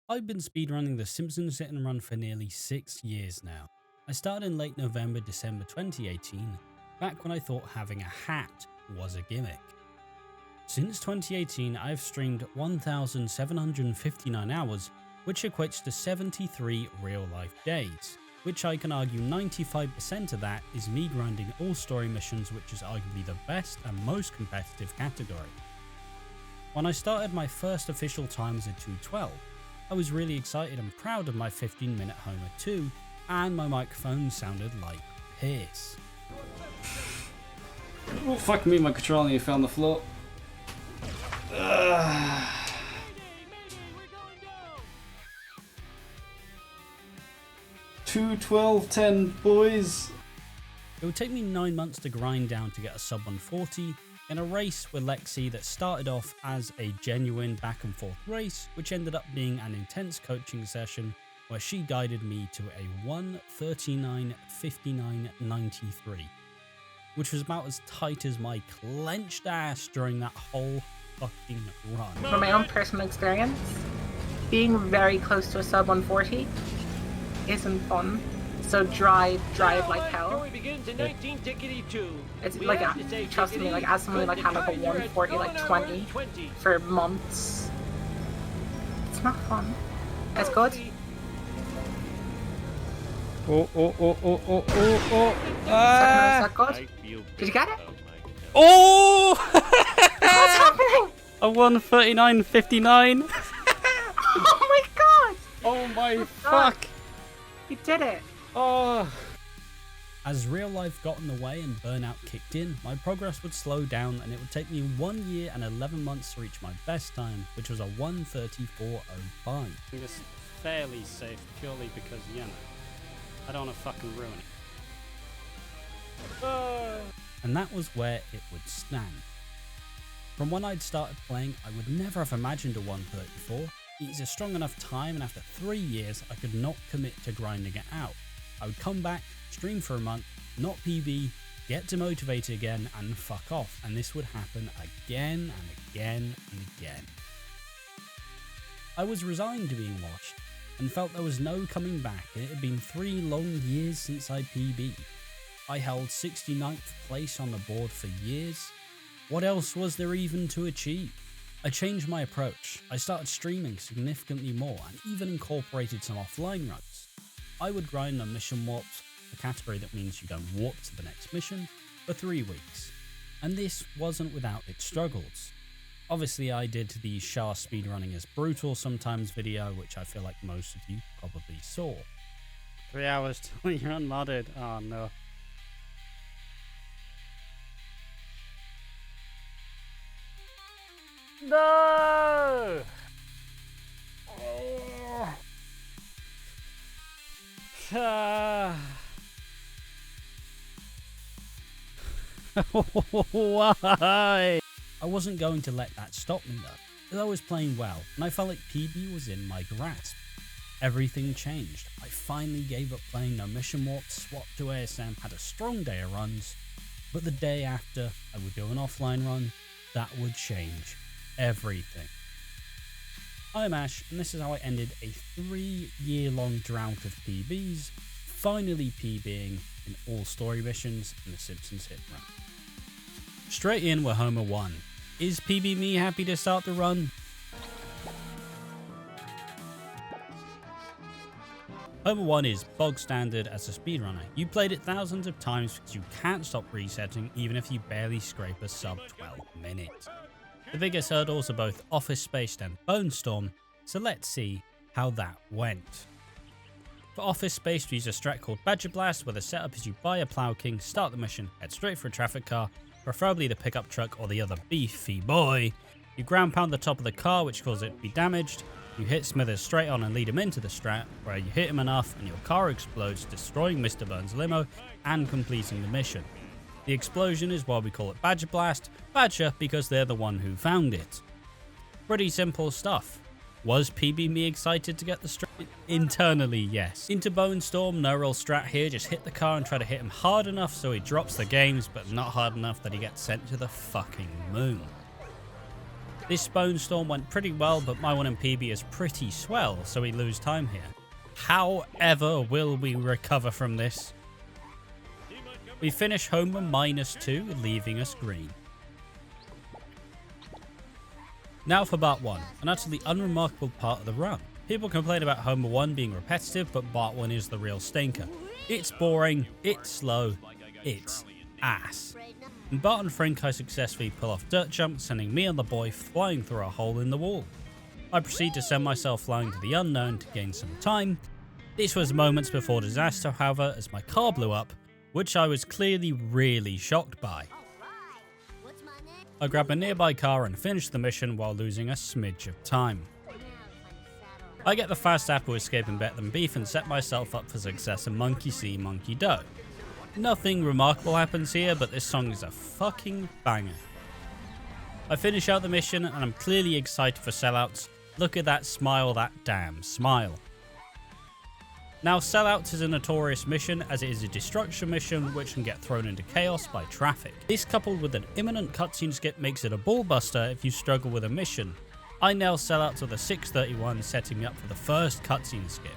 I've been speedrunning the Simpsons hit and run for nearly 6 years now. I started in late November, December 2018, back when I thought having a hat was a gimmick. Since 2018, I've streamed 1,759 hours, which equates to 73 real-life days, which I can argue 95% of that is me grinding all story missions, which is arguably the best and most competitive category. When I started my first official time as a 212, I was really excited and proud of my 15-minute Homer 2, and my microphone sounded like piss. Oh, fuck me, my controller nearly fell on the floor. 2-12-10, boys. It would take me 9 months to grind down to get a sub 140 in a race with Lexi that started off as a genuine back and forth race, which ended up being an intense coaching session where she guided me to a 1:39:59:93, which was about as tight as my clenched ass during that whole fucking run. From my own personal experience, being very close to a sub 140 isn't fun. So drive like hell. It's like, trust me, like as someone like had like a 140 like 20 for months, it's not fun. It's good. Oh. Is that good? Did you get it? Oh! What's happening? A 1:39:59. Oh my god! Oh my fuck! You did it. Oh. As real life got in the way and burnout kicked in, my progress would slow down and it would take me 1 year and 11 months to reach my best time, which was a 1:34:05. It's fairly safe purely because, you know, I don't want to fucking ruin it. And that was where it would stand. From when I'd started playing, I would never have imagined a 1:34. It is a strong enough time, and after 3 years, I could not commit to grinding it out. I would come back, stream for a month, not PB, get demotivated again, and fuck off. And this would happen again and again and again. I was resigned to being washed, and felt there was no coming back, and it had been 3 long years since I'd PB. I held 69th place on the board for years. What else was there even to achieve? I changed my approach. I started streaming significantly more and even incorporated some offline runs. I would grind on mission warps, a category that means you don't warp to the next mission, for 3 weeks. And this wasn't without its struggles. Obviously I did the Shah speedrunning is brutal sometimes video, which I feel like most of you probably saw. 3 hours till you're unmodded. Oh no. No! Why? I wasn't going to let that stop me though, because I was playing well and I felt like PB was in my grasp. Everything changed. I finally gave up playing no mission warps, swapped to ASM, had a strong day of runs, but the day after I would do an offline run, that would change everything. I'm Ash, and this is how I ended a 3-year-long drought of PBs, finally PBing in all story missions in the Simpsons hit run. Straight in with Homer 1. Is PB me happy to start the run? Homer 1 is bog standard as a speedrunner. You played it thousands of times because you can't stop resetting even if you barely scrape a sub 12 minutes. The biggest hurdles are both Office Space and Bone Storm, so let's see how that went. For Office Space, we use a strat called Badger Blast, where the setup is you buy a Plow King, start the mission, head straight for a traffic car, preferably the pickup truck or the other beefy boy. You ground pound the top of the car, which causes it to be damaged. You hit Smithers straight on and lead him into the strat, where you hit him enough and your car explodes, destroying Mr. Burns' limo and completing the mission. The explosion is why we call it Badger Blast, Badger because they're the one who found it. Pretty simple stuff. Was PB me excited to get the strat? Internally, yes. Into Bone Storm, no real strat here, just hit the car and try to hit him hard enough so he drops the games, but not hard enough that he gets sent to the fucking moon. This bone storm went pretty well, but my one in PB is pretty swell, so we lose time here. However, will we recover from this? We finish Homer -2, leaving us green. Now for Part 1, an utterly unremarkable part of the run. People complain about Homer 1 being repetitive, but Part 1 is the real stinker. It's boring, it's slow, it's ass. In Barton Frink, I successfully pull off dirt jump, sending me and the boy flying through a hole in the wall. I proceed to send myself flying to the unknown to gain some time. This was moments before disaster, however, as my car blew up, which I was clearly really shocked by. I grab a nearby car and finish the mission while losing a smidge of time. I get the fast apple escaping better than beef and set myself up for success in Monkey See, Monkey Do. Nothing remarkable happens here, but this song is a fucking banger. I finish out the mission and I'm clearly excited for Sellouts. Look at that smile, that damn smile. Now, Sellouts is a notorious mission as it is a destruction mission which can get thrown into chaos by traffic. This, coupled with an imminent cutscene skip, makes it a ballbuster if you struggle with a mission. I nail Sellouts with a 631, setting me up for the first cutscene skip.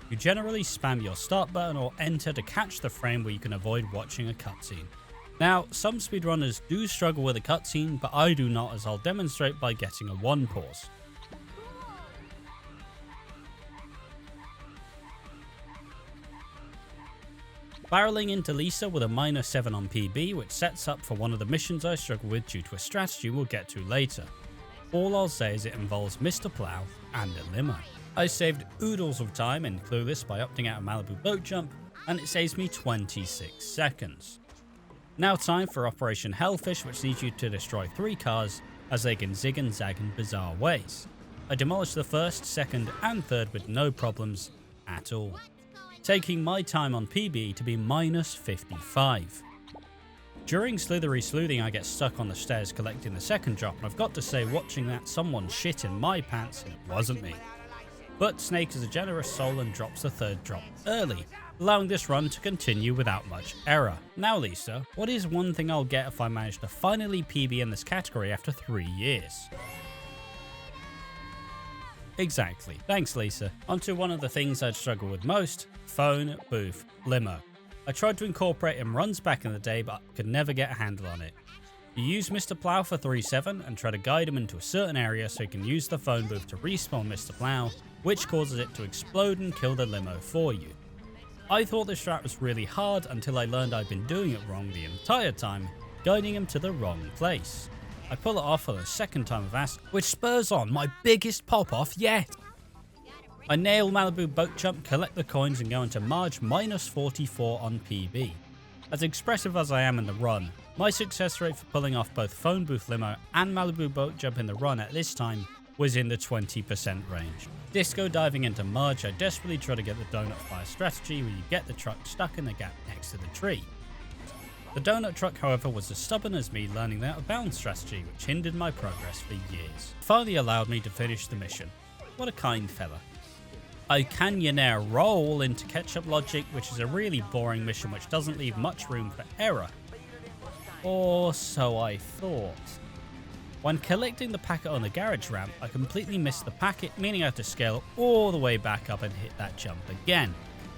You generally spam your start button or enter to catch the frame where you can avoid watching a cutscene. Now, some speedrunners do struggle with a cutscene, but I do not, as I'll demonstrate by getting a 1 pause. Barreling into Lisa with a -7 on PB, which sets up for one of the missions I struggle with due to a strategy we'll get to later. All I'll say is it involves Mr. Plow and a limo. I saved oodles of time in Clueless by opting out a Malibu boat jump, and it saves me 26 seconds. Now time for Operation Hellfish, which needs you to destroy 3 cars as they can zig and zag in bizarre ways. I demolished the first, second and third with no problems at all, taking my time on PB to be -55. During Slithery Sleuthing, I get stuck on the stairs collecting the second drop, and I've got to say, watching that, someone shit in my pants and it wasn't me. But Snake is a generous soul and drops the third drop early, allowing this run to continue without much error. Now Lisa, what is one thing I'll get if I manage to finally PB in this category after 3 years? Exactly, thanks Lisa. Onto one of the things I'd struggle with most, phone, booth, limo. I tried to incorporate in runs back in the day, but could never get a handle on it. You use Mr. Plow for 3-7 and try to guide him into a certain area so you can use the phone booth to respawn Mr. Plow, which causes it to explode and kill the limo for you. I thought this strat was really hard until I learned I'd been doing it wrong the entire time, guiding him to the wrong place. I pull it off for the second time of ask, which spurs on my biggest pop-off yet. I nail Malibu boat jump, collect the coins and go into Marge -44 on PB. As expressive as I am in the run, my success rate for pulling off both phone booth limo and Malibu boat jump in the run at this time was in the 20% range. Disco diving into Marge, I desperately try to get the donut fire strategy where you get the truck stuck in the gap next to the tree. The donut truck, however, was as stubborn as me, learning the out of bounds strategy, which hindered my progress for years. Finally allowed me to finish the mission. What a kind fella. I canyoneer roll into ketchup logic, which is a really boring mission which doesn't leave much room for error. Or so I thought. When collecting the packet on the garage ramp, I completely missed the packet, meaning I had to scale all the way back up and hit that jump again.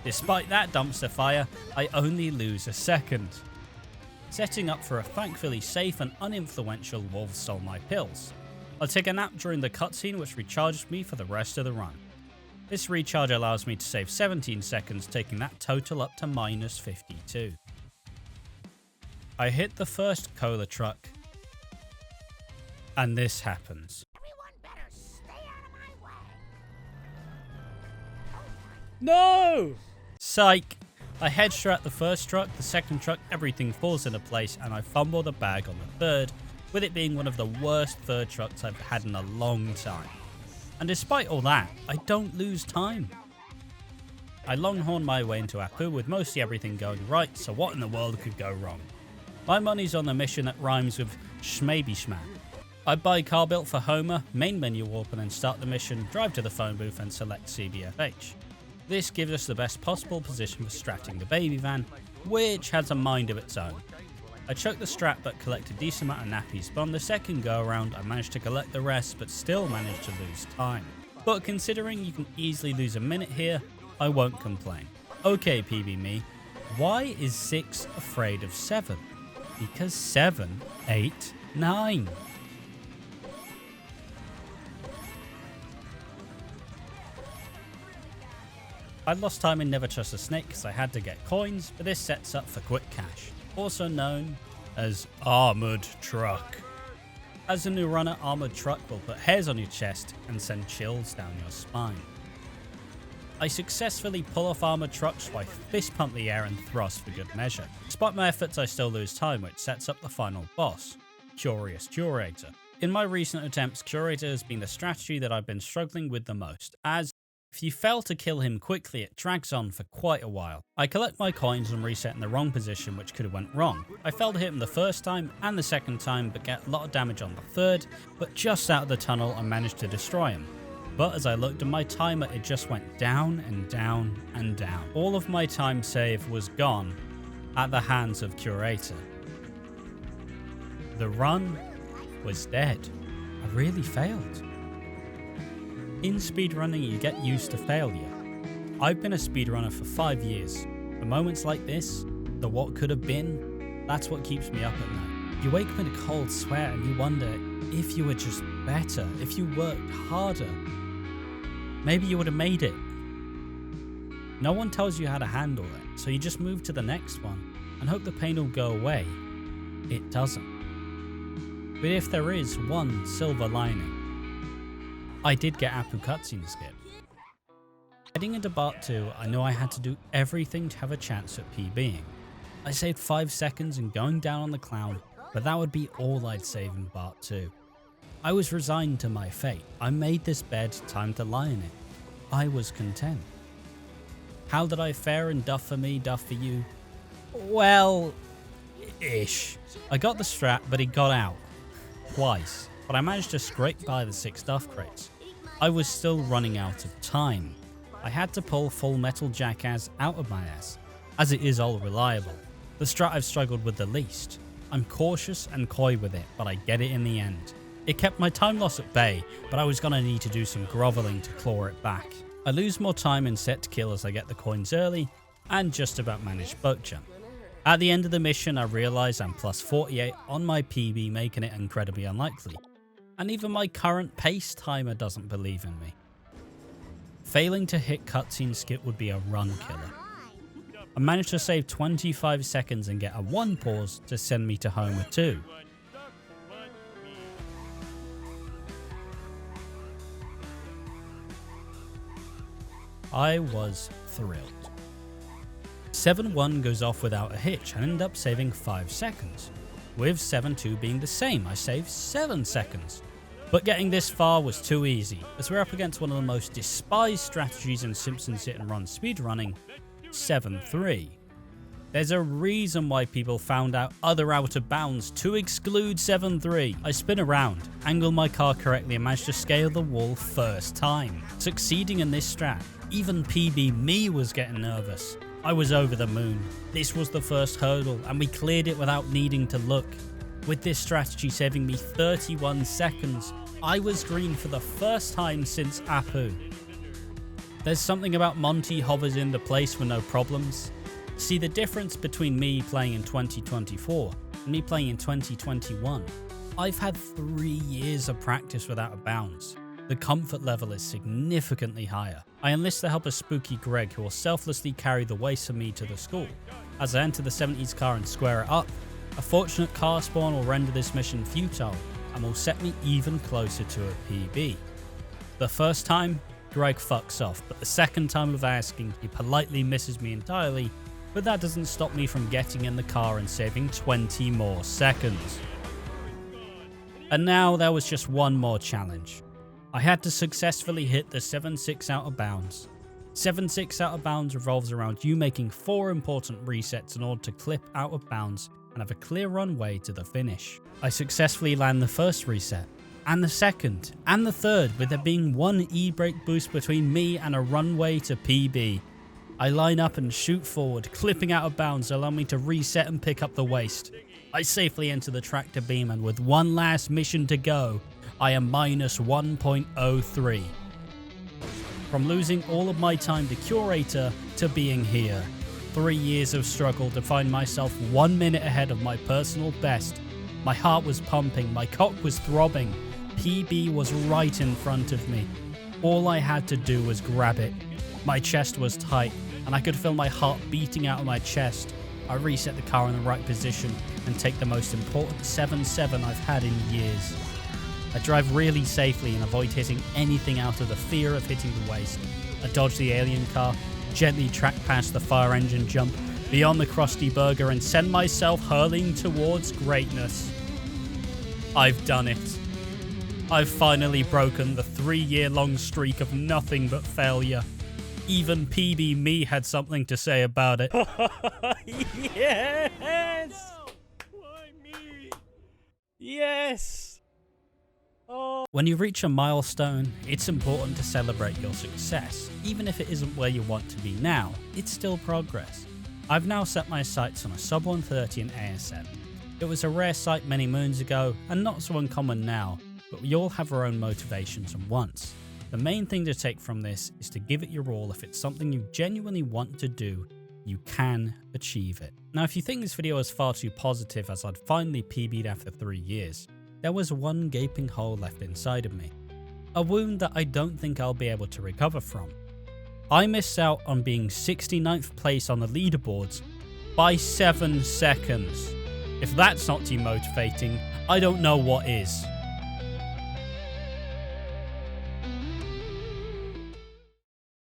Despite that dumpster fire, I only lose a second. Setting up for a thankfully safe and uninfluential wolf stole my pills. I'll take a nap during the cutscene, which recharges me for the rest of the run. This recharge allows me to save 17 seconds, taking that total up to -52. I hit the first cola truck, and this happens. Everyone better stay out of my way. No! Psych! I head straight at the first truck, the second truck, everything falls into place, and I fumble the bag on the third, with it being one of the worst third trucks I've had in a long time. And despite all that, I don't lose time. I longhorn my way into Apu with mostly everything going right, so what in the world could go wrong? My money's on the mission that rhymes with Schmaby Schman. I buy car built for Homer, main menu warp, and then start the mission, drive to the phone booth and select CBFH. This gives us the best possible position for stratting the baby van, which has a mind of its own. I choked the strat but collect a decent amount of nappies, but on the second go around I managed to collect the rest but still managed to lose time. But considering you can easily lose a minute here, I won't complain. Okay PB me, why is 6 afraid of 7? Because 7, 8, 9. I lost time in Never Trust a Snake because I had to get coins, but this sets up for quick cash, also known as Armored Truck. As a new runner, Armored Truck will put hairs on your chest and send chills down your spine. I successfully pull off Armored Truck, so I fist pump the air and thrust for good measure. Despite my efforts, I still lose time, which sets up the final boss, Curious Curator. In my recent attempts, Curator has been the strategy that I've been struggling with the most, as if you fail to kill him quickly, it drags on for quite a while. I collect my coins and reset in the wrong position, which could have went wrong. I failed to hit him the first time and the second time, but get a lot of damage on the third, but just out of the tunnel I managed to destroy him. But as I looked at my timer, it just went down and down and down. All of my time save was gone at the hands of Curator. The run was dead. I really failed. In speedrunning, you get used to failure. I've been a speedrunner for 5 years. The moments like this, the what could have been, that's what keeps me up at night. You wake up in a cold sweat and you wonder if you were just better, if you worked harder, maybe you would have made it. No one tells you how to handle it, so you just move to the next one and hope the pain will go away. It doesn't. But if there is one silver lining, I did get Apu cutscene skip. Heading into Part 2, I knew I had to do everything to have a chance at PBing. I saved 5 seconds and going down on the clown, but that would be all I'd save in Part 2. I was resigned to my fate. I made this bed, time to lie in it. I was content. How did I fare in Duff for Me, Duff for You? Well, ish. I got the strat, but he got out. Twice. But I managed to scrape by the 6 Duff crates. I was still running out of time. I had to pull Full Metal Jackass out of my ass, as it is all reliable. The strat I've struggled with the least. I'm cautious and coy with it, but I get it in the end. It kept my time loss at bay, but I was gonna need to do some groveling to claw it back. I lose more time in set to kill as I get the coins early, and just about manage boat jump. At the end of the mission, I realise I'm plus 48 on my PB, making it incredibly unlikely. And even my current pace timer doesn't believe in me. Failing to hit cutscene skip would be a run killer. I managed to save 25 seconds and get a 1 pause to send me to home with 2. I was thrilled. 7-1 goes off without a hitch and ended up saving 5 seconds. With 7-2 being the same, I saved 7 seconds. But getting this far was too easy, as we're up against one of the most despised strategies in Simpsons hit and run speedrunning, 7-3. There's a reason why people found out other out of bounds to exclude 7-3. I spin around, angle my car correctly and managed to scale the wall first time. Succeeding in this strat, even PB me was getting nervous. I was over the moon. This was the first hurdle and we cleared it without needing to look. With this strategy saving me 31 seconds, I was green for the first time since Apu. There's something about Monty hovers into place for no problems. See, the difference between me playing in 2024 and me playing in 2021, I've had 3 years of practice without a bounds. The comfort level is significantly higher. I enlist the help of Spooky Greg, who will selflessly carry the waste of me to the school. As I enter the 70s car and square it up, a fortunate car spawn will render this mission futile and will set me even closer to a PB. The first time, Greg fucks off, but the second time of asking, he politely misses me entirely, but that doesn't stop me from getting in the car and saving 20 more seconds. And now there was just one more challenge. I had to successfully hit the 7-6 out of bounds. 7-6 out of bounds revolves around you making 4 important resets in order to clip out of bounds and have a clear runway to the finish. I successfully land the first reset, and the second, and the third, with there being 1 e-brake boost between me and a runway to PB. I line up and shoot forward, clipping out of bounds, allowing me to reset and pick up the waste. I safely enter the tractor beam, and with one last mission to go, I am minus 1.03. From losing all of my time to Curator to being here. 3 years of struggle to find myself 1 minute ahead of my personal best. My heart was pumping, my cock was throbbing. PB was right in front of me. All I had to do was grab it. My chest was tight, and I could feel my heart beating out of my chest. I reset the car in the right position and take the most important 7-7 I've had in years. I drive really safely and avoid hitting anything out of the fear of hitting the waste. I dodge the alien car, gently track past the fire engine jump, beyond the Krusty Burger, and send myself hurling towards greatness. I've done it. I've finally broken the 3-year-long streak of nothing but failure. Even PB me had something to say about it. Yes! Why me? Yes! Oh. When you reach a milestone, it's important to celebrate your success. Even if it isn't where you want to be now, it's still progress. I've now set my sights on a sub 130 in ASM. It was a rare sight many moons ago, and not so uncommon now, but we all have our own motivations and wants. The main thing to take from this is to give it your all. If it's something you genuinely want to do, you can achieve it. Now, if you think this video is far too positive as I'd finally PB'd after 3 years, there was one gaping hole left inside of me. A wound that I don't think I'll be able to recover from. I missed out on being 69th place on the leaderboards by 7 seconds. If that's not demotivating, I don't know what is.